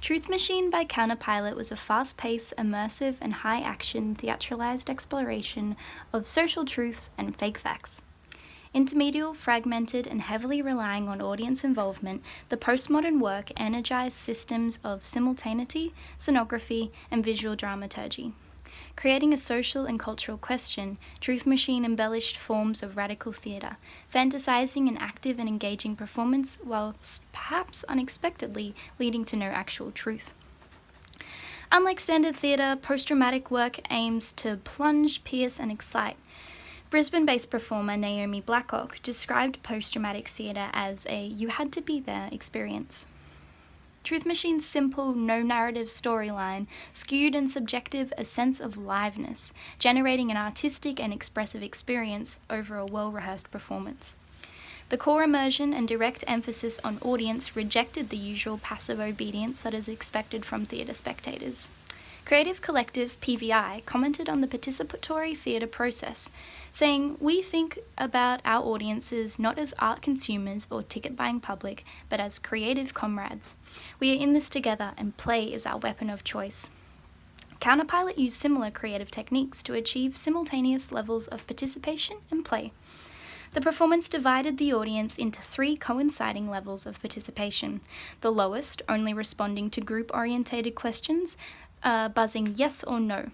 Truth Machine by Counterpilot was a fast-paced, immersive, and high-action theatralized exploration of social truths and fake facts. Intermedial, fragmented, and heavily relying on audience involvement, the postmodern work energized systems of simultaneity, scenography, and visual dramaturgy. Creating a social and cultural question, Truth Machine embellished forms of radical theatre, fantasizing an active and engaging performance while perhaps unexpectedly leading to no actual truth. Unlike standard theatre, post-dramatic work aims to plunge, pierce, and excite. Brisbane-based performer Naomi Blackock described post-dramatic theatre as a you-had-to-be-there experience. Truth Machine's simple, no-narrative storyline skewed and subjective a sense of liveness, generating an artistic and expressive experience over a well-rehearsed performance. The core immersion and direct emphasis on audience rejected the usual passive obedience that is expected from theatre spectators. Creative Collective PVI commented on the participatory theatre process, saying, "We think about our audiences not as art consumers or ticket-buying public, but as creative comrades. We are in this together and play is our weapon of choice." Counterpilot used similar creative techniques to achieve simultaneous levels of participation and play. The performance divided the audience into 3 coinciding levels of participation, the lowest only responding to group-orientated questions, buzzing yes or no.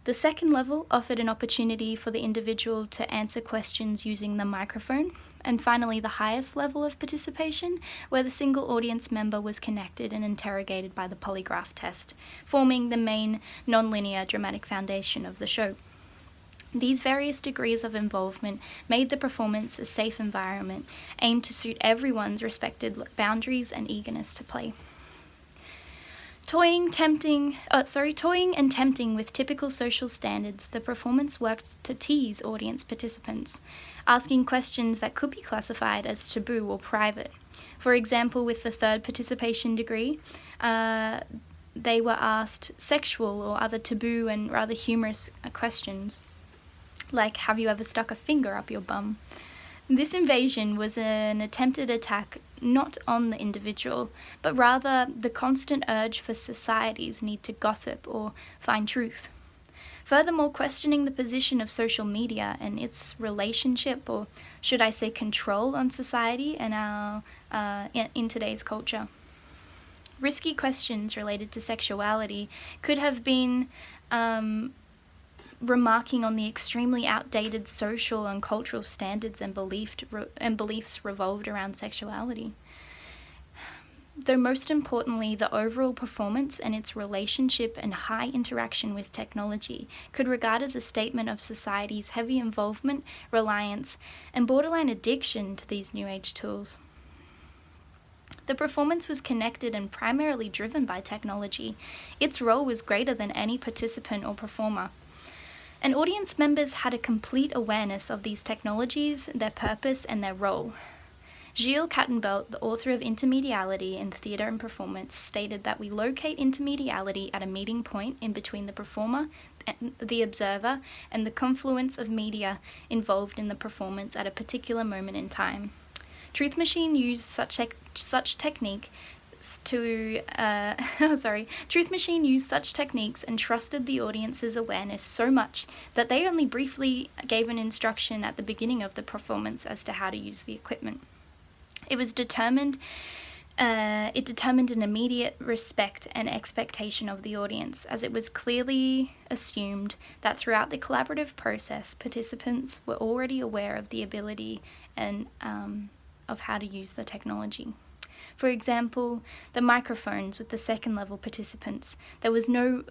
The second level offered an opportunity for the individual to answer questions using the microphone, and finally the highest level of participation, where the single audience member was connected and interrogated by the polygraph test, forming the main non-linear dramatic foundation of the show. These various degrees of involvement made the performance a safe environment, aimed to suit everyone's respected boundaries and eagerness to play. Toying and tempting with typical social standards, the performance worked to tease audience participants, asking questions that could be classified as taboo or private. For example, with the third participation degree, they were asked sexual or other taboo and rather humorous questions, like, have you ever stuck a finger up your bum? This invasion was an attempted attack not on the individual, but rather the constant urge for society's need to gossip or find truth. Furthermore, questioning the position of social media and its relationship, or should I say control, on society and in today's culture. Risky questions related to sexuality could have been remarking on the extremely outdated social and cultural standards and beliefs revolved around sexuality. Though most importantly, the overall performance and its relationship and high interaction with technology could regard as a statement of society's heavy involvement, reliance, and borderline addiction to these new age tools. The performance was connected and primarily driven by technology. Its role was greater than any participant or performer. And audience members had a complete awareness of these technologies, their purpose, and their role. Gilles Kattenbelt, the author of Intermediality in Theatre and Performance, stated that we locate intermediality at a meeting point in between the performer, the observer, and the confluence of media involved in the performance at a particular moment in time. Truth Machine used such techniques and trusted the audience's awareness so much that they only briefly gave an instruction at the beginning of the performance as to how to use the equipment. It determined an immediate respect and expectation of the audience, as it was clearly assumed that throughout the collaborative process, participants were already aware of the ability and of how to use the technology. For example, the microphones with the second level participants, there was no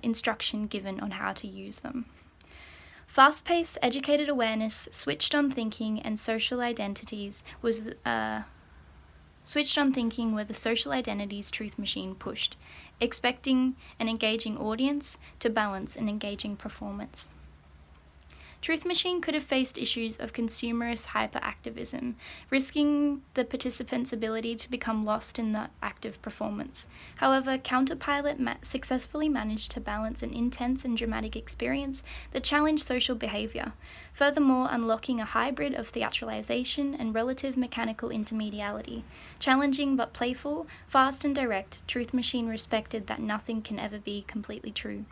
instruction given on how to use them. Fast-paced, educated awareness, switched-on thinking, and social identities were the social identities Truth Machine pushed, expecting an engaging audience to balance an engaging performance. Truth Machine could have faced issues of consumerist hyperactivism, risking the participants' ability to become lost in the active performance. However, Counterpilot successfully managed to balance an intense and dramatic experience that challenged social behaviour, furthermore unlocking a hybrid of theatralization and relative mechanical intermediality. Challenging but playful, fast and direct, Truth Machine respected that nothing can ever be completely true.